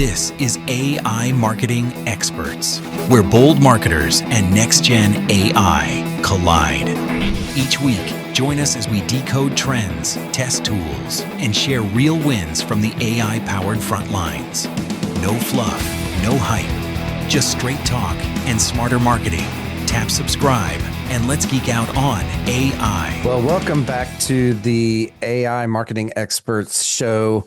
This is AI Marketing Experts, where bold marketers and next-gen AI collide. Each week, join us as we decode trends, test tools, and share real wins from the AI-powered front lines. No fluff, no hype, just straight talk and smarter marketing. Tap subscribe and let's geek out on AI. Well, welcome back to the AI Marketing Experts Show.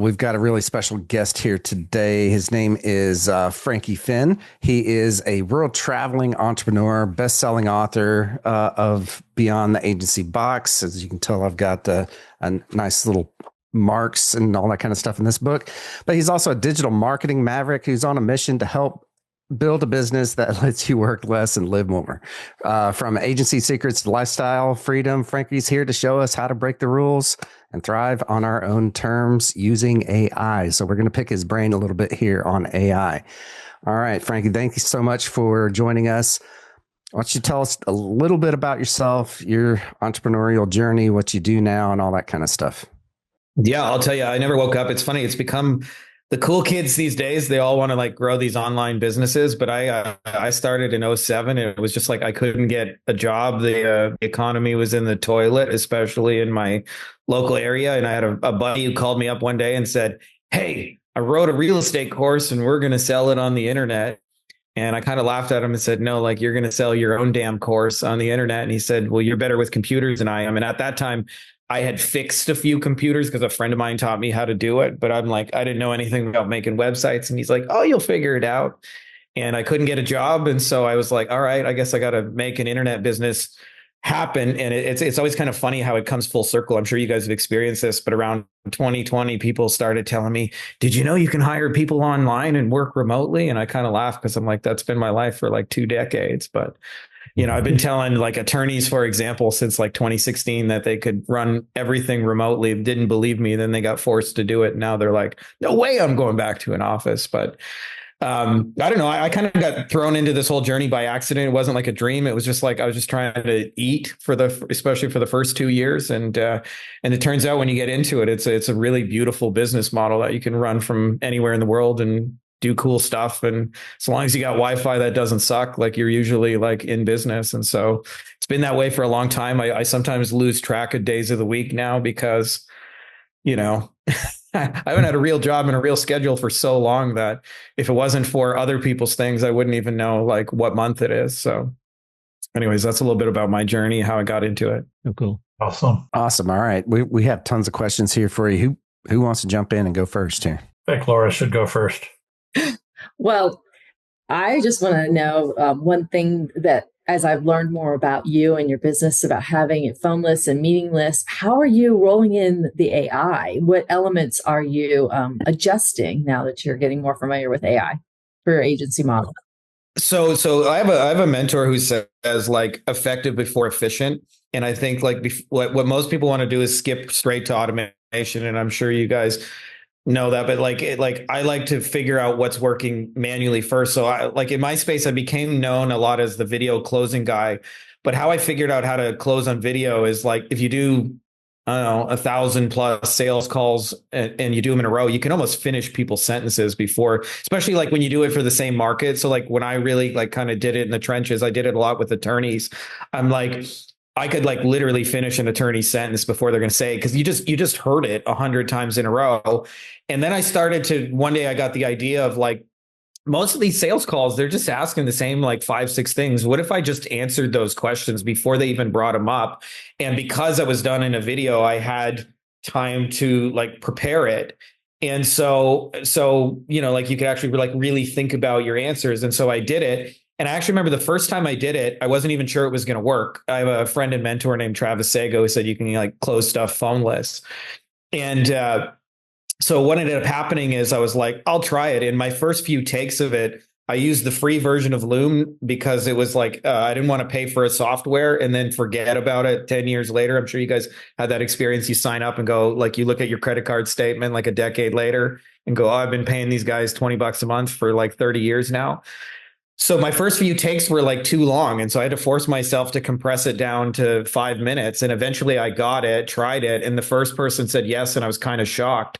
We've got a really special guest here today. His name is Frankie Fihn. He is a world traveling entrepreneur, best-selling author of Beyond the Agency Box. As you can tell, I've got a nice little marks and all that kind of stuff in this book. But he's also a digital marketing maverick who's on a mission to help build a business that lets you work less and live more. From agency secrets to lifestyle freedom, Frankie's here to show us how to break the rules and thrive on our own terms using AI. So we're going to pick his brain a little bit here on AI. All right, Frankie, thank you so much for joining us. Why don't you tell us a little bit about yourself, your entrepreneurial journey, what you do now, and all that kind of stuff? Yeah, I'll tell you, I never woke up. It's funny. It's become the cool kids these days. They all want to like grow these online businesses. But I started in '07. And it was just like I couldn't get a job. The economy was in the toilet, especially in my local area. And I had a buddy who called me up one day and said, "Hey, I wrote a real estate course and we're going to sell it on the internet." And I kind of laughed at him and said, "No, like you're going to sell your own damn course on the internet." And he said, "Well, you're better with computers than I am." And at that time, I had fixed a few computers because a friend of mine taught me how to do it. But I'm like, I didn't know anything about making websites. And he's like, "Oh, you'll figure it out." And I couldn't get a job. And so I was like, all right, I guess I got to make an internet business happen. And it's always kind of funny how it comes full circle. I'm sure you guys have experienced this, but around 2020, people started telling me, "Did you know you can hire people online and work remotely?" And I kind of laughed because I'm like, that's been my life for like 2 decades. But I've been telling like attorneys, for example, since like 2016 that they could run everything remotely. Didn't believe me. Then they got forced to do it. Now they're like, "No way I'm going back to an office." But I don't know. I kind of got thrown into this whole journey by accident. It wasn't like a dream. It was just like I was just trying to eat especially for the first 2 years. And it turns out when you get into it, it's a really beautiful business model that you can run from anywhere in the world and do cool stuff. And as long as you got Wi-Fi that doesn't suck, like you're usually like in business. And so it's been that way for a long time. I sometimes lose track of days of the week now because, I haven't had a real job and a real schedule for so long that if it wasn't for other people's things, I wouldn't even know like what month it is. So anyways, that's a little bit about my journey, how I got into it. Oh, cool. Awesome. All right. We have tons of questions here for you. Who wants to jump in and go first here? I think Laura should go first. Well, I just want to know one thing that as I've learned more about you and your business, about having it phoneless and meaningless, how are you rolling in the AI? What elements are you adjusting now that you're getting more familiar with AI for your agency model? So I have a mentor who says like effective before efficient. And I think like what most people want to do is skip straight to automation. And I'm sure you guys know that, but like I like to figure out what's working manually first. So like in my space, I became known a lot as the video closing guy. But how I figured out how to close on video is like if you do, I don't know, 1,000+ sales calls and you do them in a row, you can almost finish people's sentences before, especially like when you do it for the same market. So like when I really like kind of did it in the trenches, I did it a lot with attorneys. I'm like, I could like literally finish an attorney's sentence before they're going to say it, because you just heard it 100 times in a row. And then I started to, one day I got the idea of like, most of these sales calls, they're just asking the same like 5-6 things. What if I just answered those questions before they even brought them up? And because it was done in a video, I had time to like prepare it. And so, like you could actually like really think about your answers. And so I did it. And I actually remember the first time I did it, I wasn't even sure it was going to work. I have a friend and mentor named Travis Sago who said you can like close stuff phoneless. And so what ended up happening is I was like, I'll try it. In my first few takes of it, I used the free version of Loom because it was like, I didn't want to pay for a software and then forget about it 10 years later. I'm sure you guys had that experience. You sign up and go, like you look at your credit card statement like a decade later and go, "Oh, I've been paying these guys $20 a month for like 30 years now." So my first few takes were like too long. And so I had to force myself to compress it down to 5 minutes. And eventually I got it, tried it. And the first person said yes. And I was kind of shocked.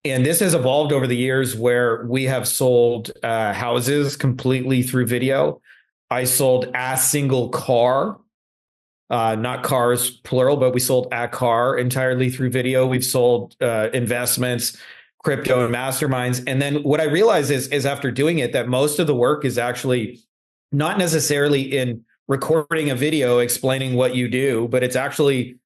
And this has evolved over the years where we have sold houses completely through video. I sold a single car, not cars plural, but we sold a car entirely through video. We've sold investments, crypto, and masterminds. And then what I realized is after doing it, that most of the work is actually not necessarily in recording a video explaining what you do, but it's actually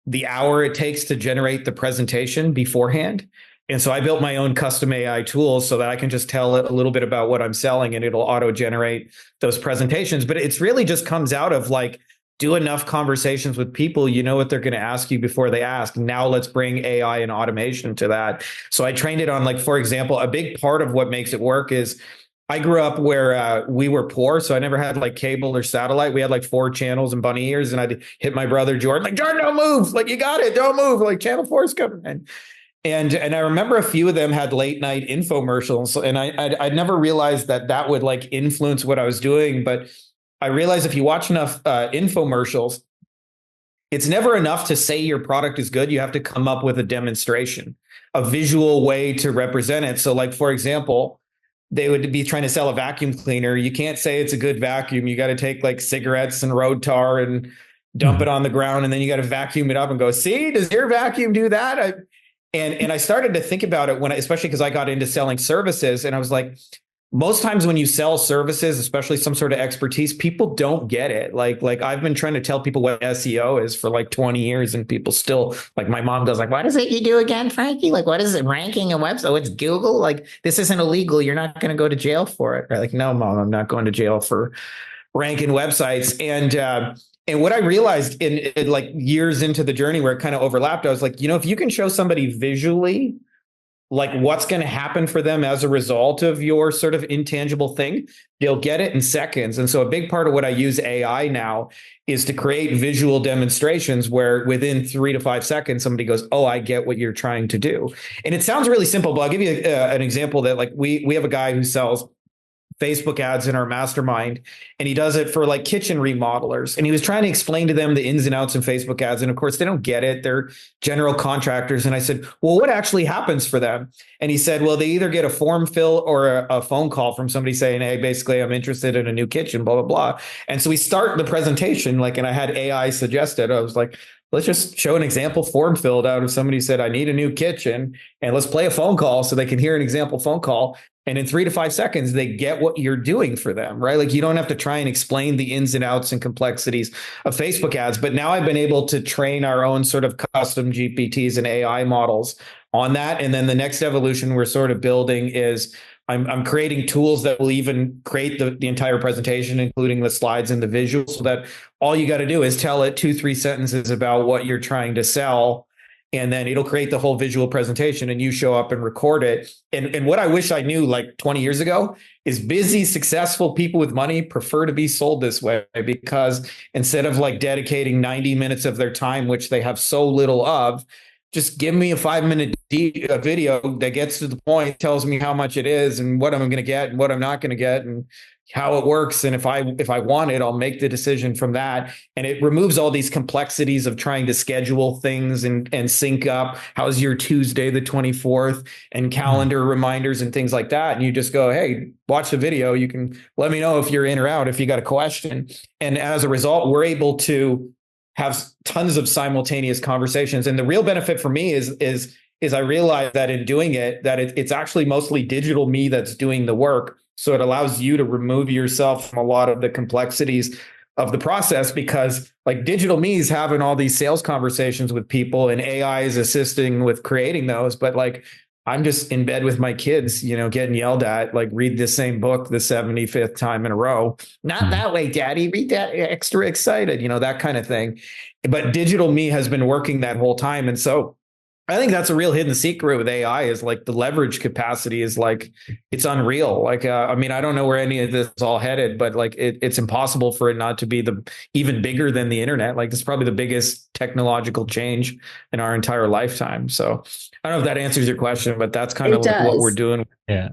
the hour it takes to generate the presentation beforehand. And so I built my own custom AI tools so that I can just tell it a little bit about what I'm selling and it'll auto generate those presentations. But it's really just comes out of like, do enough conversations with people, you know what they're going to ask you before they ask. Now let's bring AI and automation to that. So I trained it on, like, for example, a big part of what makes it work is I grew up where we were poor, so I never had like cable or satellite. We had like 4 channels and bunny ears, and I'd hit my brother Jordan, like, Jordan, don't move, like, you got it, don't move, like, channel 4 is coming. And I remember a few of them had late night infomercials, and I'd never realized that would like influence what I was doing. But I realized if you watch enough infomercials, it's never enough to say your product is good. You have to come up with a demonstration, a visual way to represent it. So, like, for example, they would be trying to sell a vacuum cleaner. You can't say it's a good vacuum. You got to take like cigarettes and road tar and dump it on the ground, and then you got to vacuum it up and go, see, does your vacuum do that? And I started to think about it especially because I got into selling services, and I was like, most times when you sell services, especially some sort of expertise, people don't get it. Like I've been trying to tell people what SEO is for like 20 years, and people still, like, my mom goes like, what is it you do again, Frankie? Like, what is it? Ranking a website? Oh, it's Google. Like, this isn't illegal. You're not going to go to jail for it. Right? Like, no, Mom, I'm not going to jail for ranking websites. And what I realized in like years into the journey where it kind of overlapped, I was like, if you can show somebody visually like what's going to happen for them as a result of your sort of intangible thing, they'll get it in seconds. And so a big part of what I use AI now is to create visual demonstrations where within 3 to 5 seconds, somebody goes, oh, I get what you're trying to do. And it sounds really simple, but I'll give you an example that, like, we have a guy who sells Facebook ads in our mastermind, and he does it for like kitchen remodelers. And he was trying to explain to them the ins and outs in Facebook ads. And of course, they don't get it. They're general contractors. And I said, well, what actually happens for them? And he said, well, they either get a form fill or a phone call from somebody saying, hey, basically, I'm interested in a new kitchen, blah, blah, blah. And so we start the presentation, like, and I had AI suggested. I was like, let's just show an example form filled out of somebody who said, I need a new kitchen, and let's play a phone call so they can hear an example phone call. And in 3 to 5 seconds, they get what you're doing for them, right? Like, you don't have to try and explain the ins and outs and complexities of Facebook ads. But now I've been able to train our own sort of custom GPTs and AI models on that. And then the next evolution we're sort of building is I'm creating tools that will even create the entire presentation, including the slides and the visuals, so that all you got to do is tell it 2-3 sentences about what you're trying to sell. And then it'll create the whole visual presentation, and you show up and record it. And what I wish I knew like 20 years ago is busy, successful people with money prefer to be sold this way, because instead of like dedicating 90 minutes of their time, which they have so little of, just give me a 5-minute video that gets to the point, tells me how much it is and what I'm going to get and what I'm not going to get and how it works. And if I want it, I'll make the decision from that. And it removes all these complexities of trying to schedule things and sync up. How's your Tuesday, the 24th, and calendar reminders and things like that. And you just go, hey, watch the video. You can let me know if you're in or out, if you got a question. And as a result, we're able to have tons of simultaneous conversations. And the real benefit for me is I realize that in doing it, that it's actually mostly digital me that's doing the work. So it allows you to remove yourself from a lot of the complexities of the process, because like digital me is having all these sales conversations with people and AI is assisting with creating those. But like, I'm just in bed with my kids, getting yelled at, like, read the same book the 75th time in a row. Not that way, Daddy, read that, extra excited, that kind of thing. But digital me has been working that whole time. And so I think that's a real hidden secret with AI, is like the leverage capacity is like, it's unreal. Like, I don't know where any of this is all headed, but like it's impossible for it not to be even bigger than the internet. Like, it's probably the biggest technological change in our entire lifetime. So I don't know if that answers your question, but that's kind of like what we're doing. Yeah.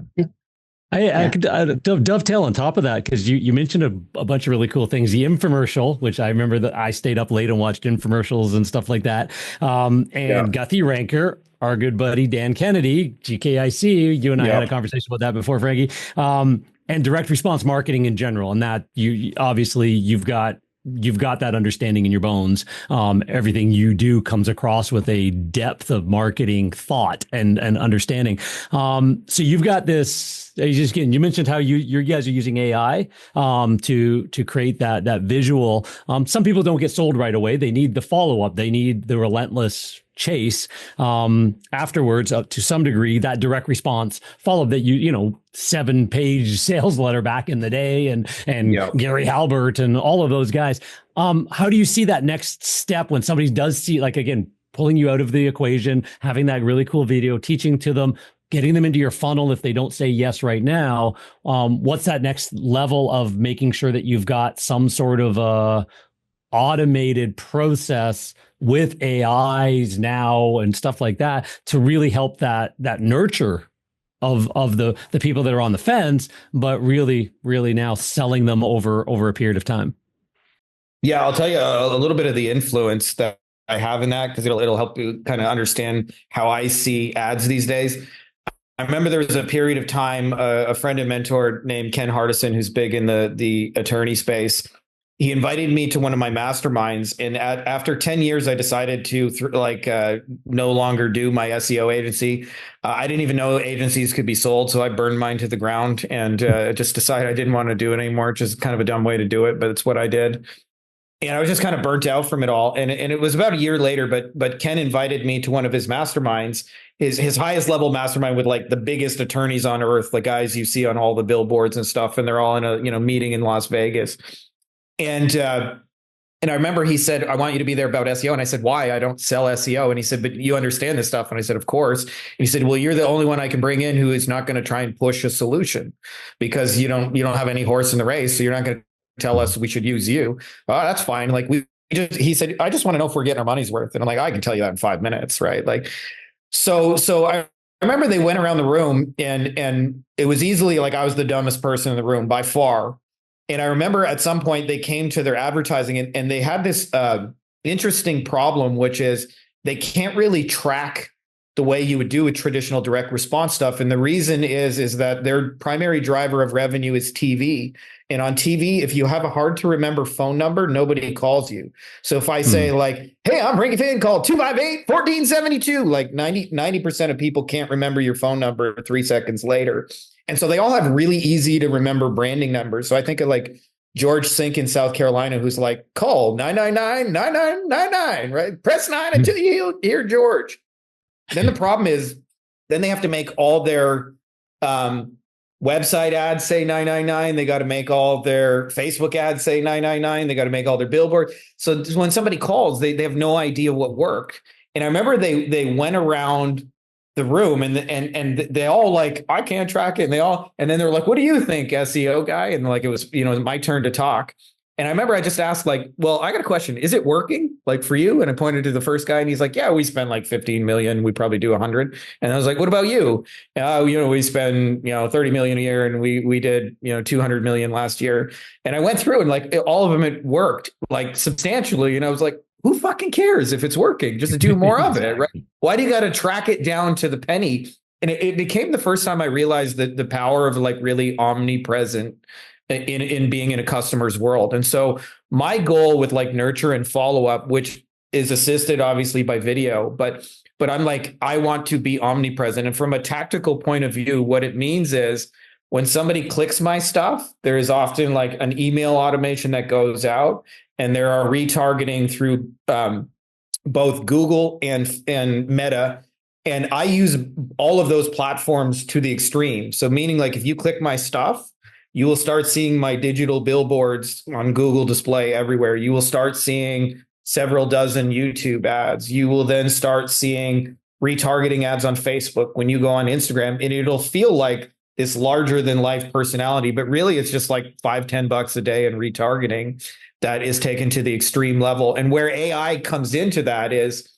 I could dovetail on top of that, because you mentioned a bunch of really cool things. The infomercial, which I remember that I stayed up late and watched infomercials and stuff like that, and got the ranker. our good buddy Dan Kennedy, GKIC. You and I had a Yep. conversation about that before, Frankie. And direct response marketing in general, and that you obviously you've got that understanding in your bones. Everything you do comes across with a depth of marketing thought and understanding. So you've got this. You mentioned how you guys are using AI to create that visual. Some people don't get sold right away. They need the follow up. They need the relentless chase afterwards, up to some degree, that direct response followed that 7-page sales letter back in the day, and Yep. Gary Halbert and all of those guys. How do you see that next step when somebody does see, like, again, pulling you out of the equation, having that really cool video, teaching to them, getting them into your funnel if they don't say yes right now? What's that next level of making sure that you've got some sort of automated process with AIs now and stuff like that to really help that nurture of the people that are on the fence, but really now selling them over a period of time? Yeah, I'll tell you a little bit of the influence that I have in that, because it'll help you kind of understand how I see ads these days. I remember there was a period of time, a friend and mentor named Ken Hardison, who's big in the attorney space. He invited me to one of my masterminds, and after 10 years, I decided to no longer do my SEO agency. I didn't even know agencies could be sold, so I burned mine to the ground and just decided I didn't want to do it anymore, which is kind of a dumb way to do it, but it's what I did. And I was just kind of burnt out from it all. And it was about a year later, but Ken invited me to one of his masterminds, his highest level mastermind with like the biggest attorneys on earth, the guys you see on all the billboards and stuff, and they're all in a meeting in Las Vegas. And I remember he said, I want you to be there about SEO. And I said, why? I don't sell SEO. And he said, but you understand this stuff. And I said, of course. And he said, well, you're the only one I can bring in who is not going to try and push a solution, because you don't have any horse in the race. So you're not going to tell us we should use you. Oh, that's fine. Like he said, I just want to know if we're getting our money's worth. And I'm like, I can tell you that in 5 minutes. Right. Like, so I remember they went around the room and it was easily like I was the dumbest person in the room by far. And I remember at some point they came to their advertising and they had this interesting problem, which is they can't really track the way you would do with traditional direct response stuff. And the reason is that their primary driver of revenue is TV. And on TV, if you have a hard to remember phone number, nobody calls you. So if I say like, hey, I'm Frankie Fihn, call 258-1472, like 90% of people can't remember your phone number 3 seconds later. And so they all have really easy to remember branding numbers. So I think of like George Sink in South Carolina, who's like, call 999-9999, right? Press 9 until you hear George. Then the problem is, then they have to make all their website ads say 999. They got to make all their Facebook ads say 999. They got to make all their billboard. So when somebody calls, they have no idea what worked. And I remember they went around the room and they all like, I can't track it. And then they're like, what do you think, SEO guy? And like, it was, my turn to talk. And I remember I just asked like, well, I got a question. Is it working like for you? And I pointed to the first guy and he's like, yeah, we spend like 15 million. We probably do 100. And I was like, what about you? We spend, 30 million a year and we did, 200 million last year. And I went through and like all of them, it worked like substantially. And I was like, who fucking cares if it's working? Just do more of it, right? Why do you got to track it down to the penny? And it became the first time I realized that the power of like really omnipresent in being in a customer's world. And so my goal with like nurture and follow up, which is assisted obviously by video, but I'm like, I want to be omnipresent. And from a tactical point of view, what it means is when somebody clicks my stuff, there is often like an email automation that goes out, and there are retargeting through both Google and Meta. And I use all of those platforms to the extreme. So meaning like if you click my stuff, you will start seeing my digital billboards on Google display everywhere. You will start seeing several dozen YouTube ads. You will then start seeing retargeting ads on Facebook when you go on Instagram, and it'll feel like this larger than life personality, but really it's just like $5-10 a day in retargeting that is taken to the extreme level. And where AI comes into that is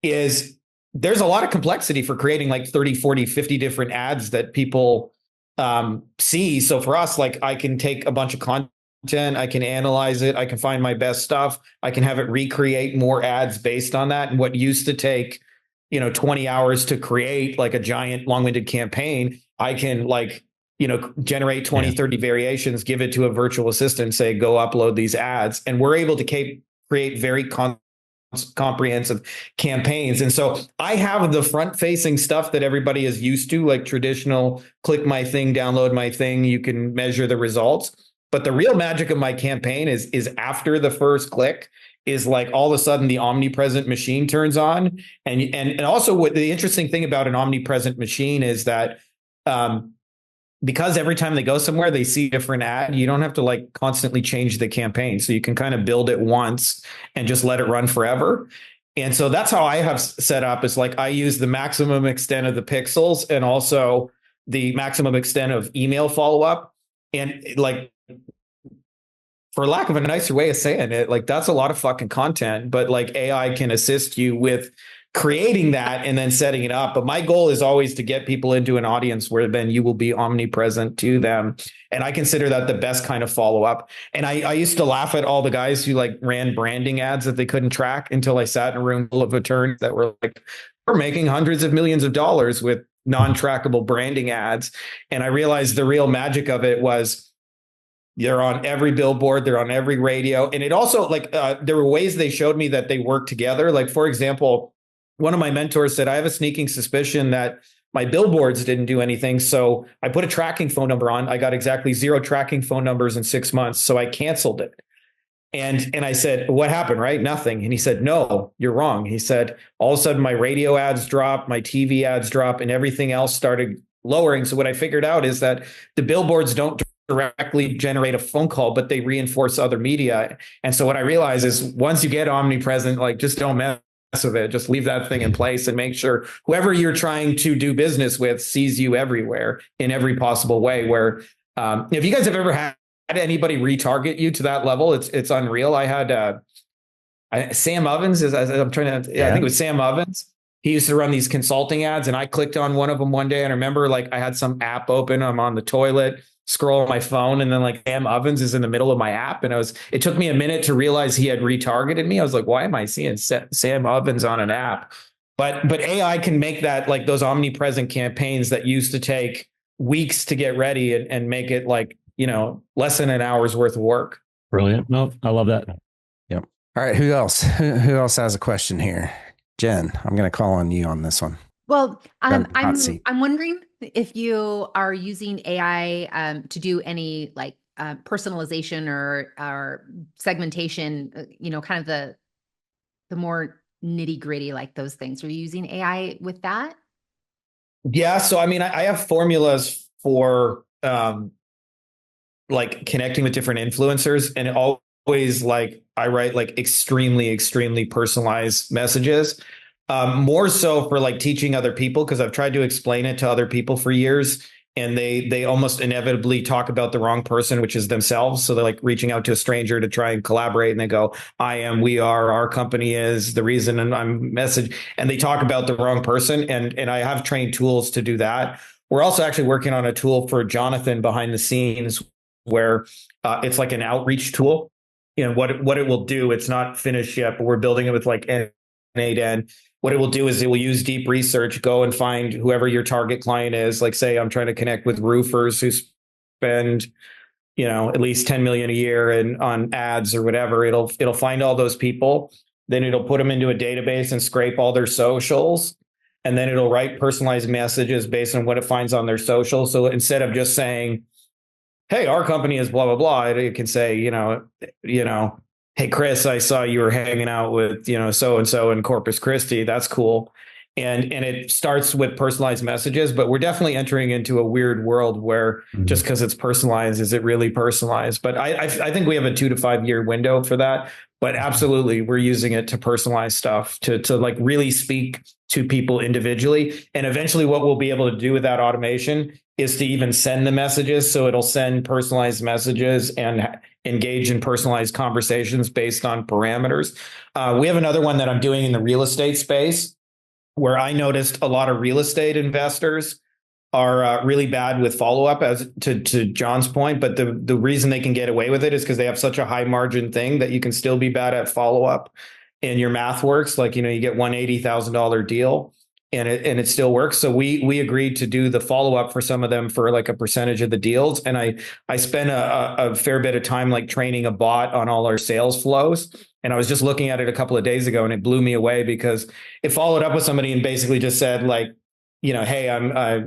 there's a lot of complexity for creating like 30, 40, 50 different ads that people see. So for us, like I can take a bunch of content, I can analyze it, I can find my best stuff, I can have it recreate more ads based on that. And what used to take, 20 hours to create like a giant long-winded campaign, I can like, generate 20, 30 variations, give it to a virtual assistant, say, go upload these ads. And we're able to create very comprehensive campaigns. And so I have the front facing stuff that everybody is used to, like traditional click my thing, download my thing, you can measure the results. But the real magic of my campaign is after the first click, is like all of a sudden the omnipresent machine turns on. And also what the interesting thing about an omnipresent machine is that because every time they go somewhere, they see a different ad, you don't have to like constantly change the campaign. So you can kind of build it once and just let it run forever. And so that's how I have set up, is like I use the maximum extent of the pixels and also the maximum extent of email follow-up. And like, for lack of a nicer way of saying it, like that's a lot of fucking content, but like AI can assist you with creating that and then setting it up. But my goal is always to get people into an audience where then you will be omnipresent to them. And I consider that the best kind of follow-up. And I used to laugh at all the guys who like ran branding ads that they couldn't track until I sat in a room full of attorneys that were like, we're making hundreds of millions of dollars with non-trackable branding ads. And I realized the real magic of it was they're on every billboard, they're on every radio. And it also like, there were ways they showed me that they work together. Like, for example, one of my mentors said, I have a sneaking suspicion that my billboards didn't do anything. So I put a tracking phone number on. I got exactly 0 tracking phone numbers in 6 months. So I canceled it. And I said, what happened, right? Nothing. And he said, no, you're wrong. He said, all of a sudden my radio ads dropped, my TV ads dropped, and everything else started lowering. So what I figured out is that the billboards don't directly generate a phone call, but they reinforce other media. And so what I realized is once you get omnipresent, like just don't mess with it. Just leave that thing in place and make sure whoever you're trying to do business with sees you everywhere in every possible way. Where if you guys have ever had anybody retarget you to that level, it's unreal. I had Sam Ovens I think it was Sam Ovens. He used to run these consulting ads, and I clicked on one of them one day. And I remember like I had some app open. I'm on the toilet, scroll on my phone, and then like Sam Ovens is in the middle of my app. And it took me a minute to realize he had retargeted me. I was like, why am I seeing Sam Ovens on an app? But AI can make that like those omnipresent campaigns that used to take weeks to get ready and make it like, less than an hour's worth of work. Brilliant. No, I love that. Yep. All right. Who else? Who else has a question here? Jen, I'm going to call on you on this one. Well, I'm wondering if you are using AI to do any like personalization or segmentation, kind of the more nitty gritty, like those things. Are you using AI with that? Yeah. So, I mean, I have formulas for like connecting with different influencers, and it always like I write like extremely, extremely personalized messages. More so for like teaching other people, because I've tried to explain it to other people for years, and they almost inevitably talk about the wrong person, which is themselves. So they're like reaching out to a stranger to try and collaborate, and they go, I am, we are, our company is the reason, and I'm message, and they talk about the wrong person. And I have trained tools to do that. We're also actually working on a tool for Jonathan behind the scenes where it's like an outreach tool. What it will do, it's not finished yet, but we're building it with like N8N. What it will do is it will use deep research, go and find whoever your target client is. Like, say, I'm trying to connect with roofers who spend, at least 10 million a year on ads or whatever. It'll find all those people. Then it'll put them into a database and scrape all their socials. And then it'll write personalized messages based on what it finds on their social. So instead of just saying, hey, our company is blah, blah, blah, it can say, hey, Chris, I saw you were hanging out with, so-and-so in Corpus Christi. That's cool. And it starts with personalized messages, but we're definitely entering into a weird world where just because it's personalized, is it really personalized? But I think we have a 2 to 5 year window for that. But absolutely, we're using it to personalize stuff, to like really speak to people individually. And eventually what we'll be able to do with that automation is to even send the messages. So it'll send personalized messages and engage in personalized conversations based on parameters. We have another one that I'm doing in the real estate space, where I noticed a lot of real estate investors are really bad with follow-up, as to John's point. But the reason they can get away with it is because they have such a high margin thing that you can still be bad at follow-up, and your math works. Like, you get $180,000 deal. and it still works. So we agreed to do the follow up for some of them for like a percentage of the deals. And I spent a fair bit of time like training a bot on all our sales flows. And I was just looking at it a couple of days ago, and it blew me away because it followed up with somebody and basically just said like, hey,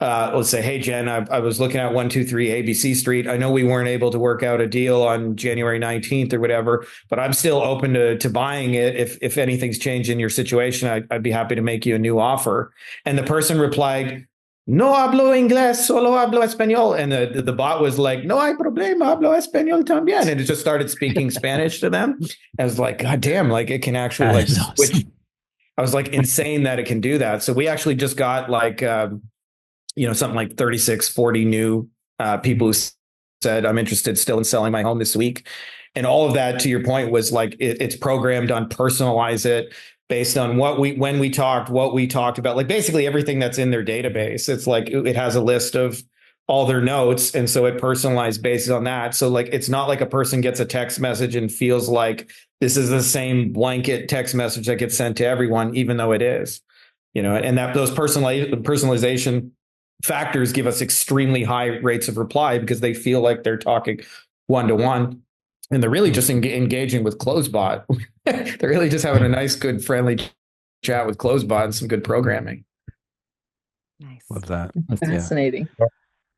let's say, hey, Jen, I was looking at 123 ABC Street. I know we weren't able to work out a deal on January 19th or whatever, but I'm still open to buying it. If anything's changed in your situation, I'd be happy to make you a new offer. And the person replied, no hablo inglés, solo hablo español. And the bot was like, no hay problema, hablo español también. And it just started speaking Spanish to them. I was like, God damn, like it can actually like switch. Awesome. I was like, insane that it can do that. So we actually just got like, something like 36, 40 new people who said, I'm interested still in selling my home this week. And all of that, to your point, was like, it's programmed on personalize it based on when we talked, what we talked about, like basically everything that's in their database. It's like, it has a list of all their notes. And so it personalized based on that. So like, it's not like a person gets a text message and feels like this is the same blanket text message that gets sent to everyone, even though it is, and that those personalization factors give us extremely high rates of reply because they feel like they're talking one-to-one, and they're really just engaging with CloseBot. They're really just having a nice, good, friendly chat with CloseBot and some good programming. Nice. Love that. Fascinating.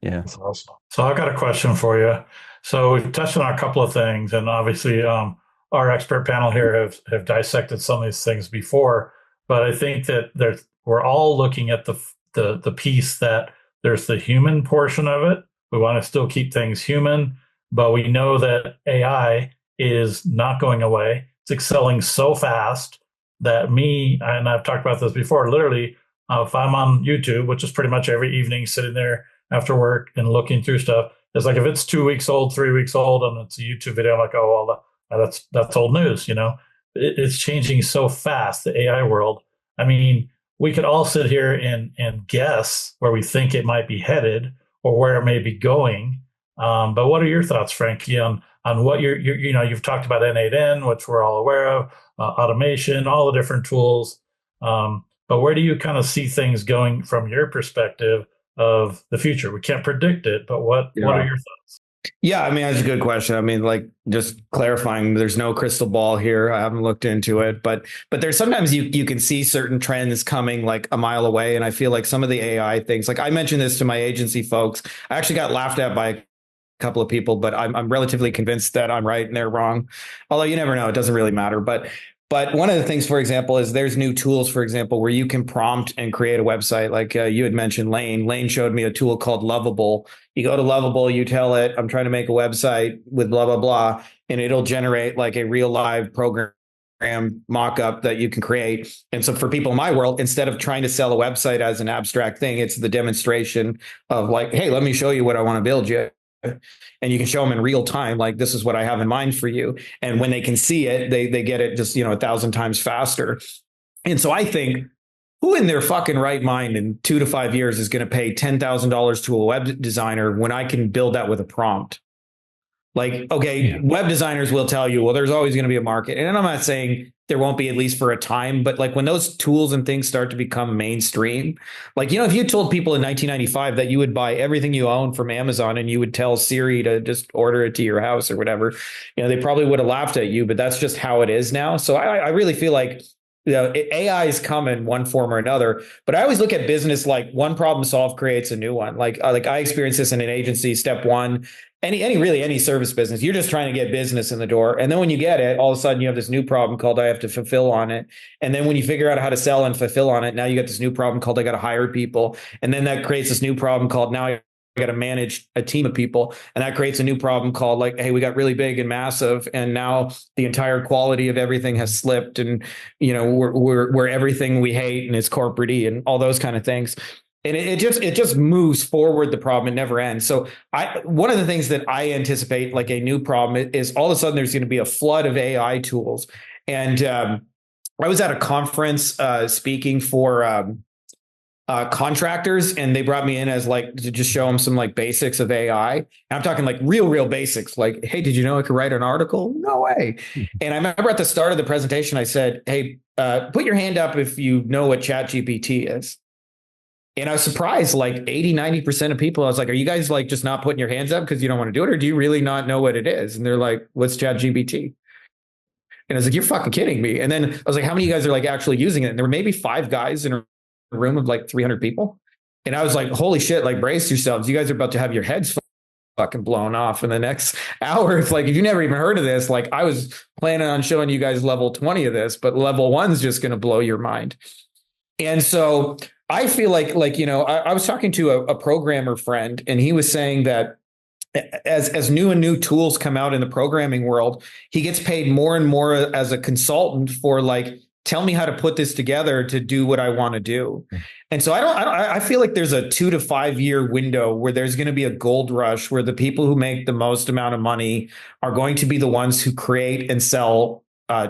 Yeah. That's awesome. So I've got a question for you. So we've touched on a couple of things, and obviously our expert panel here have dissected some of these things before, but I think that we're all looking at the piece that there's the human portion of it. We want to still keep things human, but we know that AI is not going away. It's excelling so fast that and I've talked about this before, literally, if I'm on YouTube, which is pretty much every evening, sitting there after work and looking through stuff, it's like if it's 2 weeks old, 3 weeks old, and it's a YouTube video, I'm like, oh, well, that's old news. It's changing so fast, the AI world. I mean, we could all sit here and guess where we think it might be headed or where it may be going. But what are your thoughts, Frankie, on what you've talked about N8N, which we're all aware of, automation, all the different tools. But where do you kind of see things going from your perspective of the future? We can't predict it, but what are your thoughts? Yeah, I mean, that's a good question. I mean, like just clarifying, there's no crystal ball here. I haven't looked into it, but there's sometimes you can see certain trends coming like a mile away. And I feel like some of the AI things, like I mentioned this to my agency folks, I actually got laughed at by a couple of people, but I'm relatively convinced that I'm right and they're wrong. Although you never know, it doesn't really matter. But one of the things, for example, is there's new tools, for example, where you can prompt and create a website. Like you had mentioned, Lane showed me a tool called Lovable. You go to Lovable, you tell it, I'm trying to make a website with blah, blah, blah, and it'll generate like a real live program mock-up that you can create. And so for people in my world, instead of trying to sell a website as an abstract thing, it's the demonstration of like, hey, let me show you what I want to build you. And you can show them in real time, like, this is what I have in mind for you. And when they can see it, they get it just, 1,000 times faster. And so I think, who in their fucking right mind in 2 to 5 years is going to pay $10,000 to a web designer when I can build that with a prompt? Like, okay, web designers will tell you, well, there's always going to be a market. And I'm not saying there won't be, at least for a time, but like when those tools and things start to become mainstream, like, if you told people in 1995 that you would buy everything you own from Amazon and you would tell Siri to just order it to your house or whatever, they probably would have laughed at you, but that's just how it is now. So I really feel like, AI is coming one form or another, but I always look at business like one problem solved creates a new one. Like I experienced this in an agency. Step one, any service business, you're just trying to get business in the door. And then when you get it, all of a sudden you have this new problem called I have to fulfill on it. And then when you figure out how to sell and fulfill on it, now you got this new problem called I got to hire people. And then that creates this new problem called now I got to manage a team of people. And that creates a new problem called like, hey, we got really big and massive. And now the entire quality of everything has slipped. And, we're everything we hate and it's corporate-y and all those kind of things. And it just moves forward the problem. It never ends. So one of the things that I anticipate, like a new problem, is all of a sudden there's going to be a flood of AI tools. And I was at a conference speaking for contractors, and they brought me in as like to just show them some like basics of AI. And I'm talking like real basics. Like, hey, did you know I could write an article? No way. And I remember at the start of the presentation, I said, hey, put your hand up if you know what chatgpt is. And I was surprised, like 80-90% of people, I was like, are you guys like just not putting your hands up because you don't want to do it? Or do you really not know what it is? And they're like, what's chatgpt? And I was like, you're fucking kidding me. And then I was like, how many of you guys are like actually using it? And there were maybe 5 guys in a room of like 300 people. And I was like, holy shit, like brace yourselves. You guys are about to have your heads fucking blown off in the next hour. It's like, if you never even heard of this, like I was planning on showing you guys level 20 of this, but level 1's just going to blow your mind. And so I feel like, you know, I was talking to a programmer friend, and he was saying that as new tools come out in the programming world, he gets paid more and more as a consultant for like, tell me how to put this together to do what I want to do. And so I feel like there's a 2 to 5 year window where there's going to be a gold rush where the people who make the most amount of money are going to be the ones who create and sell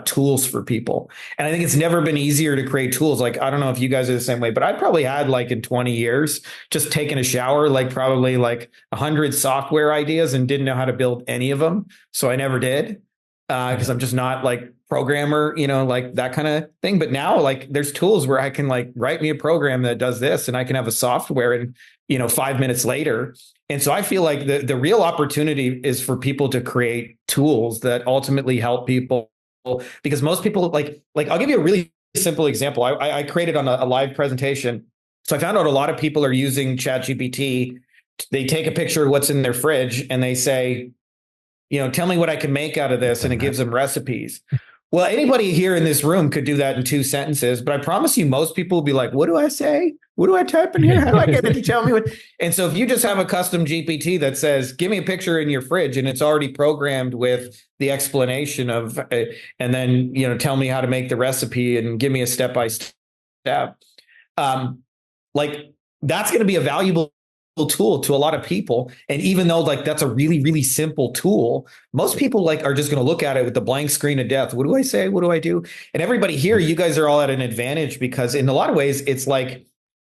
tools for people. And I think it's never been easier to create tools. Like, I don't know if you guys are the same way, but I probably had like in 20 years, just taken a shower, like probably like 100 software ideas and didn't know how to build any of them. So I never did because I'm just not like programmer, you know, like that kind of thing. But now like there's tools where I can like write me a program that does this, and I can have a software and, you know, 5 minutes later. And so I feel like the real opportunity is for people to create tools that ultimately help people, because most people like I'll give you a really simple example. I created on a live presentation. So I found out a lot of people are using ChatGPT. They take a picture of what's in their fridge and they say, you know, tell me what I can make out of this. And it gives them recipes. Well, anybody here in this room could do that in 2 sentences, but I promise you, most people will be like, what do I say? What do I type in here? How do I get it to tell me what? And so if you just have a custom GPT that says, give me a picture in your fridge, and it's already programmed with the explanation of, and then, you know, tell me how to make the recipe and give me a step-by-step. Like that's going to be a valuable tool to a lot of people. And even though like that's a really simple tool, most people like are just going to look at it with the blank screen of death. What do I say? What do I do? And everybody here, you guys are all at an advantage because in a lot of ways, it's like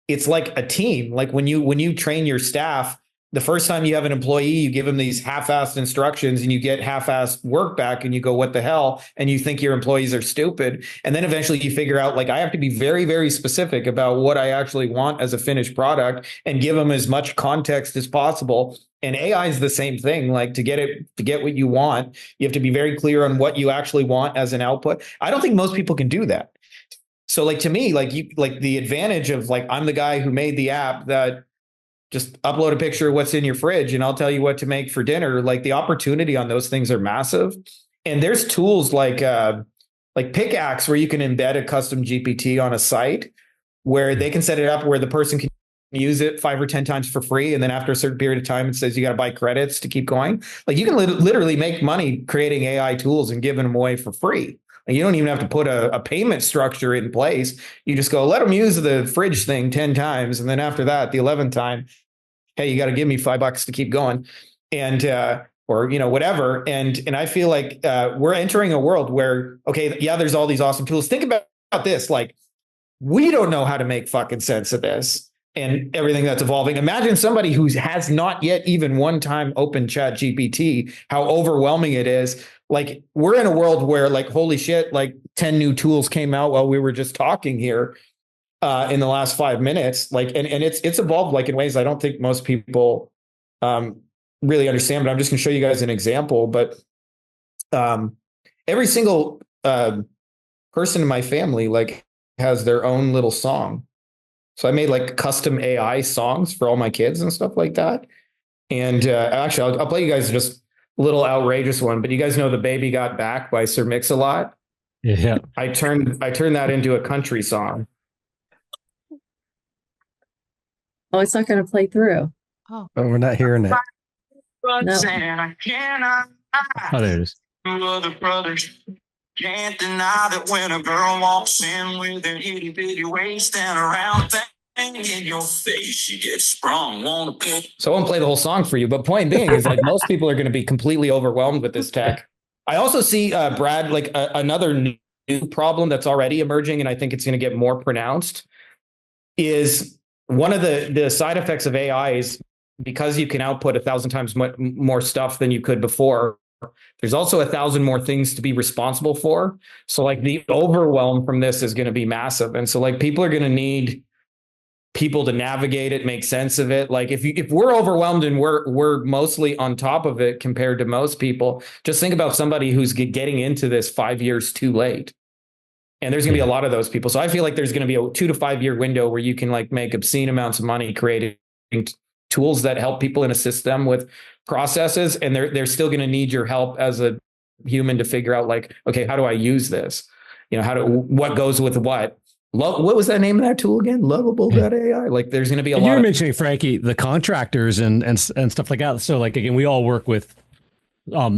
a team. Like when you train your staff, the first time you have an employee, you give them these half-assed instructions and you get half-assed work back and you go, what the hell? And you think your employees are stupid. And then eventually you figure out like, I have to be very specific about what I actually want as a finished product and give them as much context as possible. And AI is the same thing. Like to get what you want, you have to be very clear on what you actually want as an output. I don't think most people can do that. So like to me, like the advantage of like, I'm the guy who made the app that just upload a picture of what's in your fridge and I'll tell you what to make for dinner. Like the opportunity on those things are massive. And there's tools like Pickaxe where you can embed a custom GPT on a site where they can set it up where the person can use it 5 or 10 times for free. And then after a certain period of time, it says you got to buy credits to keep going. Like you can literally make money creating AI tools and giving them away for free. And you don't even have to put a payment structure in place. You just go, let them use the fridge thing 10 times. And then after that, the 11th time, hey, you got to give me $5 to keep going. And, or, you know, whatever. And I feel like we're entering a world where, okay, yeah, there's all these awesome tools. Think about this. Like, we don't know how to make fucking sense of this and everything that's evolving. Imagine somebody who has not yet even one time opened ChatGPT, how overwhelming it is. Like we're in a world where like, holy shit, like 10 new tools came out while we were just talking here in the last 5 minutes. Like, and it's evolved like in ways I don't think most people really understand, but I'm just gonna show you guys an example. But every single person in my family like has their own little song. So I made like custom AI songs for all my kids and stuff like that. And actually, I'll play you guys just a little outrageous one. But you guys know "The Baby Got Back" by Sir Mix-a-Lot. Yeah. I turned that into a country song. Oh, it's not going to play through. Oh, we're not hearing it. No. Oh, there it is. Brothers can't deny that when a girl walks in with an itty bitty waist and a round thing in your face, you get sprung. So I won't play the whole song for you, but point being is like most people are going to be completely overwhelmed with this tech. I also see Brad, like another new problem that's already emerging, and I think it's going to get more pronounced, is one of the side effects of AI is because you can output 1,000 times more stuff than you could before. There's also 1,000 more things to be responsible for. So like the overwhelm from this is going to be massive. And so like people are going to need people to navigate it, make sense of it. Like if we're overwhelmed and we're mostly on top of it compared to most people, just think about somebody who's getting into this 5 years too late. And there's going to be a lot of those people. So I feel like there's going to be a 2 to 5 year window where you can like make obscene amounts of money creating tools that help people and assist them with processes. And they're still going to need your help as a human to figure out like, okay, how do I use this? You know, what goes with what? What was that name of that tool again? Lovable.ai. Like there's going to be a lot. You were mentioning, Frankie, the contractors and stuff like that. So like, again, we all work with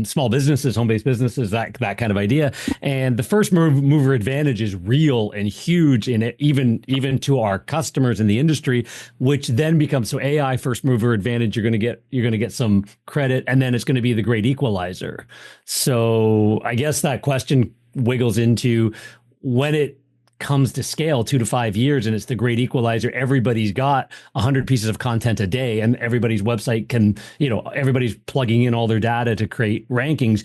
small businesses, home-based businesses, that kind of idea. And the first mover advantage is real and huge in it, even to our customers in the industry, which then becomes, so AI first mover advantage, you're going to get some credit, and then it's going to be the great equalizer. So I guess that question wiggles into when it comes to scale 2 to 5 years and it's the great equalizer. Everybody's got 100 pieces of content a day and everybody's website can, everybody's plugging in all their data to create rankings.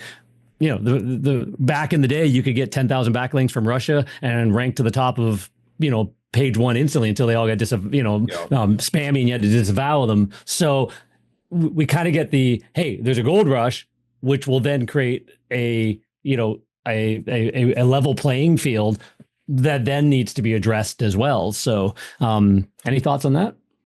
The back in the day, you could get 10,000 backlinks from Russia and rank to the top of, page one instantly until they all got spammy and you had to disavow them. So we kind of get hey, there's a gold rush, which will then create a level playing field that then needs to be addressed as well. So any thoughts on that?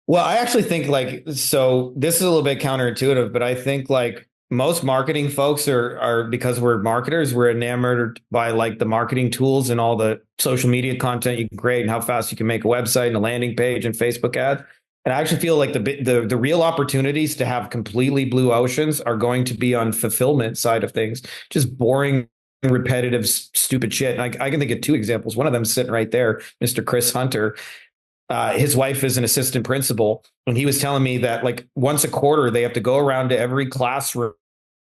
Well, I actually think so this is a little bit counterintuitive, but I think like most marketing folks are because we're marketers, we're enamored by like the marketing tools and all the social media content you can create and how fast you can make a website and a landing page and Facebook ad. And I actually feel like the real opportunities to have completely blue oceans are going to be on fulfillment side of things, just boring, repetitive, stupid shit. And I can think of 2 examples. One of them sitting right there, Mr. Chris Hunter. His wife is an assistant principal, and he was telling me that like once a quarter they have to go around to every classroom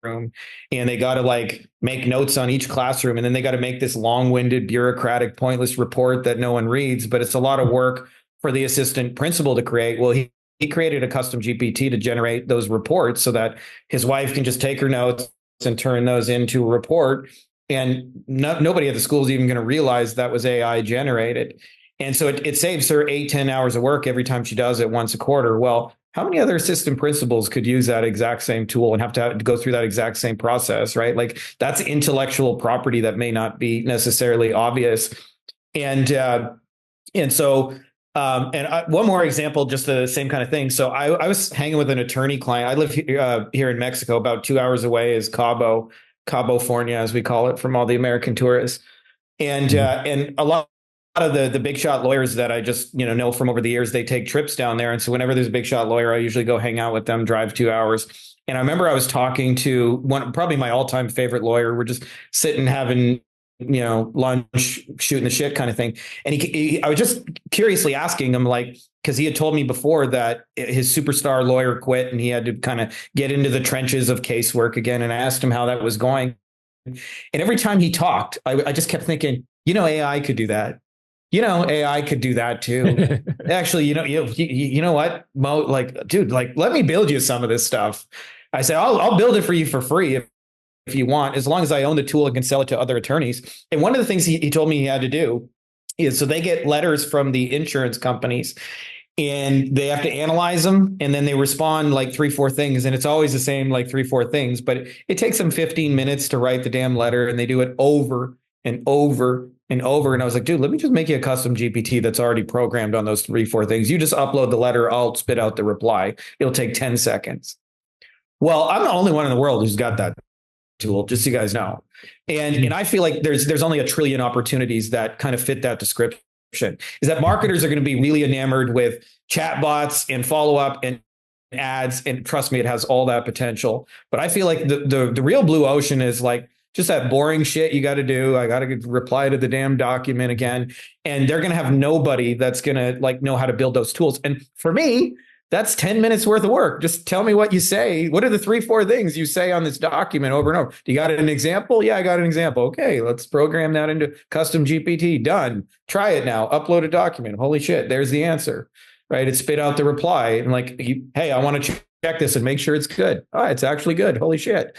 and they got to like make notes on each classroom, and then they got to make this long-winded, bureaucratic, pointless report that no one reads, but it's a lot of work for the assistant principal to create. Well, he created a custom GPT to generate those reports so that his wife can just take her notes and turn those into a report. And nobody at the school is even going to realize that was AI generated. And so it saves her 8-10 hours of work every time she does it once a quarter. Well, how many other assistant principals could use that exact same tool and have to go through that exact same process, right? Like that's intellectual property that may not be necessarily obvious. And so one more example, just the same kind of thing. So I was hanging with an attorney client. I live here in Mexico, about 2 hours away is Cabo-Fornia, as we call it, from all the American tourists. And a lot of the big shot lawyers that I just, know from over the years, they take trips down there. And so whenever there's a big shot lawyer, I usually go hang out with them, drive 2 hours. And I remember I was talking to probably my all-time favorite lawyer. We're just sitting having, lunch, shooting the shit kind of thing. And I was just curiously asking him, like, because he had told me before that his superstar lawyer quit and he had to kind of get into the trenches of casework again. And I asked him how that was going. And every time he talked, I just kept thinking, AI could do that. AI could do that too. Actually, you know what, Mo, like, dude, like, let me build you some of this stuff. I said, I'll build it for you for free if you want, as long as I own the tool and can sell it to other attorneys. And one of the things he told me he had to do is, so they get letters from the insurance companies and they have to analyze them. And then they respond like 3-4 things. And it's always the same, like 3-4 things, but it takes them 15 minutes to write the damn letter. And they do it over and over and over. And I was like, dude, let me just make you a custom GPT that's already programmed on those 3-4 things. You just upload the letter. I'll spit out the reply. It'll take 10 seconds. Well, I'm the only one in the world who's got that tool, just so you guys know. And I feel like there's only a trillion opportunities that kind of fit that description. Is that marketers are going to be really enamored with chatbots and follow-up and ads. And trust me, it has all that potential. But I feel like the real blue ocean is like just that boring shit you got to do. I got to reply to the damn document again. And they're going to have nobody that's going to like know how to build those tools. And for me, that's 10 minutes worth of work. Just tell me what you say. What are the 3-4 things you say on this document over and over? Do you got an example? Yeah, I got an example. Okay, let's program that into custom GPT. Done. Try it now. Upload a document. Holy shit, there's the answer. right? It spit out the reply and like, hey, I want to check this and make sure it's good. Oh, it's actually good. Holy shit.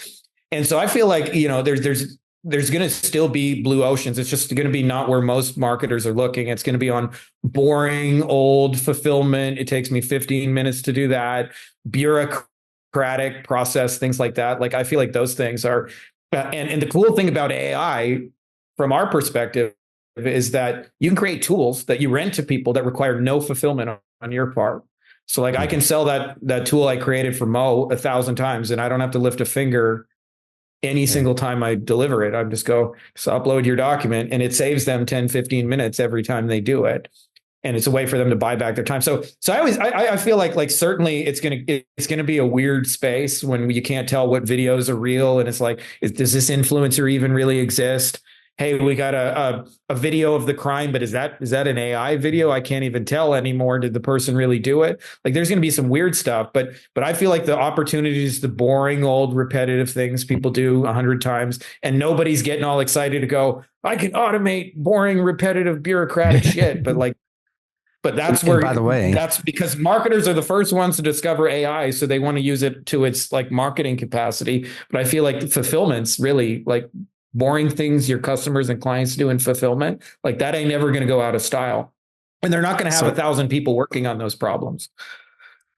And so I feel like, you know, there's going to still be blue oceans. It's just going to be not where most marketers are looking. It's going to be on boring, old fulfillment. It takes me 15 minutes to do that. Bureaucratic process, things like that. Like, I feel like those things are, and the cool thing about AI from our perspective is that you can create tools that you rent to people that require no fulfillment on your part. So like I can sell that tool I created for Mo 1,000 times and I don't have to lift a finger any single time I deliver it. I just upload your document and it saves them 10, 15 minutes every time they do it. And it's a way for them to buy back their time. So I feel like certainly it's going to be a weird space when you can't tell what videos are real. And it's like, does this influencer even really exist? Hey, we got a video of the crime, but is that an AI video? I can't even tell anymore. Did the person really do it? Like, there's going to be some weird stuff, but I feel like the opportunities, the boring, old, repetitive things people do 100 times, and nobody's getting all excited to go, I can automate boring, repetitive, bureaucratic shit. But that's where, by the way, that's because marketers are the first ones to discover AI. So they want to use it to its like marketing capacity. But I feel like fulfillment's really like boring things your customers and clients do in fulfillment. Like that ain't never going to go out of style. And they're not going to have 1,000 people working on those problems.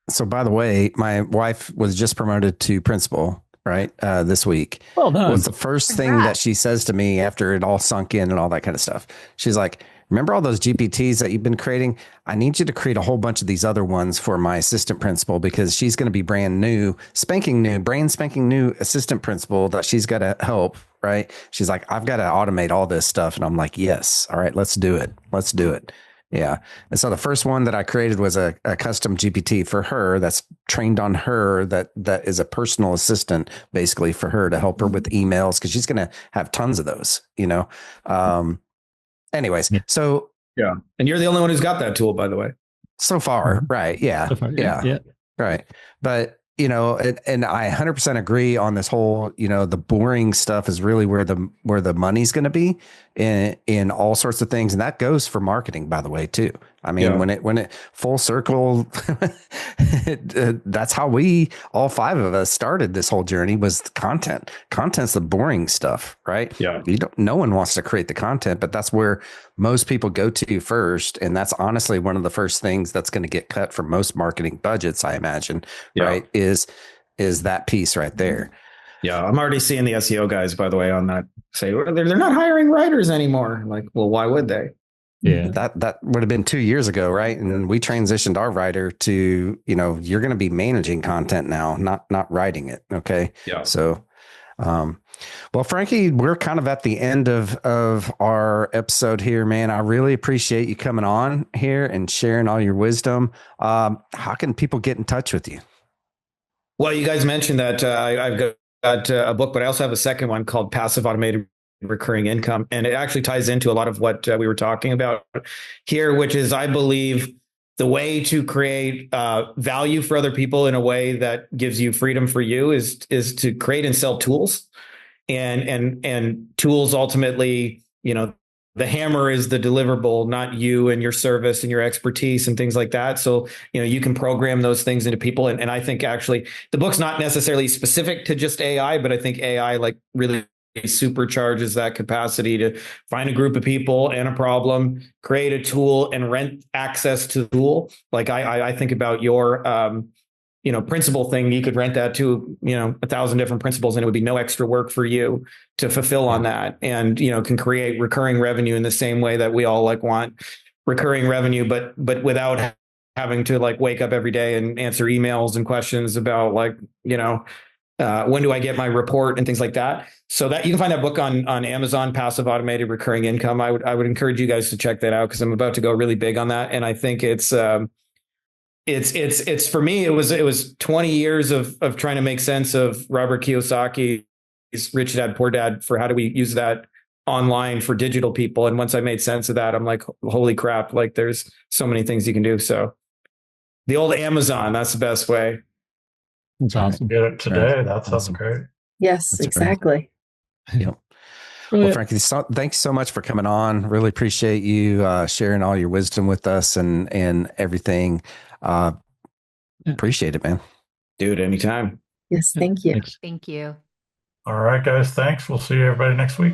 So by the way, my wife was just promoted to principal, right? This week. Well done. Was the first thing that she says to me after it all sunk in and all that kind of stuff. She's like, remember all those GPTs that you've been creating? I need you to create a whole bunch of these other ones for my assistant principal because she's going to be brand spanking new assistant principal that she's got to help, right? She's like, I've got to automate all this stuff. And I'm like, yes. All right, let's do it. Let's do it. Yeah. And so the first one that I created was a custom GPT for her that's trained on her that is a personal assistant basically for her to help her with emails because she's going to have tons of those, you know. Anyways, so yeah. And you're the only one who's got that tool, by the way. So far, right. Yeah. So far, yeah. Right. But, you know, and I 100% agree on this whole, you know, the boring stuff is really where the money's going to be in all sorts of things. And that goes for marketing, by the way, too. I mean, when it full circle, that's how we, all 5 of us started this whole journey was the content. Content's the boring stuff, right? Yeah. No one wants to create the content, but that's where most people go to first. And that's honestly one of the first things that's going to get cut from most marketing budgets, I imagine, right? Is that piece right there. Yeah. I'm already seeing the SEO guys, by the way, on that say, they're not hiring writers anymore. Like, well, why would they? Yeah, that would have been 2 years ago, right? And then we transitioned our writer to, you know, you're going to be managing content now, not writing it. Okay. Yeah. So, well, Frankie, we're kind of at the end of our episode here, man. I really appreciate you coming on here and sharing all your wisdom. How can people get in touch with you? Well, you guys mentioned that I've got a book, but I also have a second one called Passive Automated Recurring Income. And it actually ties into a lot of what we were talking about here, which is, I believe, the way to create value for other people in a way that gives you freedom for you is to create and sell tools, and tools ultimately, you know, the hammer is the deliverable, not you and your service and your expertise and things like that. So, you know, you can program those things into people. And I think actually the book's not necessarily specific to just AI, but I think AI like really supercharges that capacity to find a group of people and a problem, create a tool and rent access to the tool. Like I think about your, you know, principal thing, you could rent that to, you know, 1,000 different principals and it would be no extra work for you to fulfill on that. And, you know, can create recurring revenue in the same way that we all like want recurring revenue, but without having to like wake up every day and answer emails and questions about like, you know, when do I get my report and things like that. So that you can find that book on Amazon, Passive Automated Recurring Income. I would encourage you guys to check that out because I'm about to go really big on that. And I think it's for me, it was 20 years of trying to make sense of Robert Kiyosaki's Rich Dad, Poor Dad for how do we use that online for digital people. And once I made sense of that, I'm like, holy crap, like there's so many things you can do. So the old Amazon, that's the best way. That's awesome. Get it today. That sounds great. Yes, that's exactly. Yep. Well, Frankie, thank you so much for coming on. Really appreciate you sharing all your wisdom with us and everything. Appreciate it, man. Dude, anytime. Yes, thank you. Thanks. Thank you. All right, guys. Thanks. We'll see everybody next week.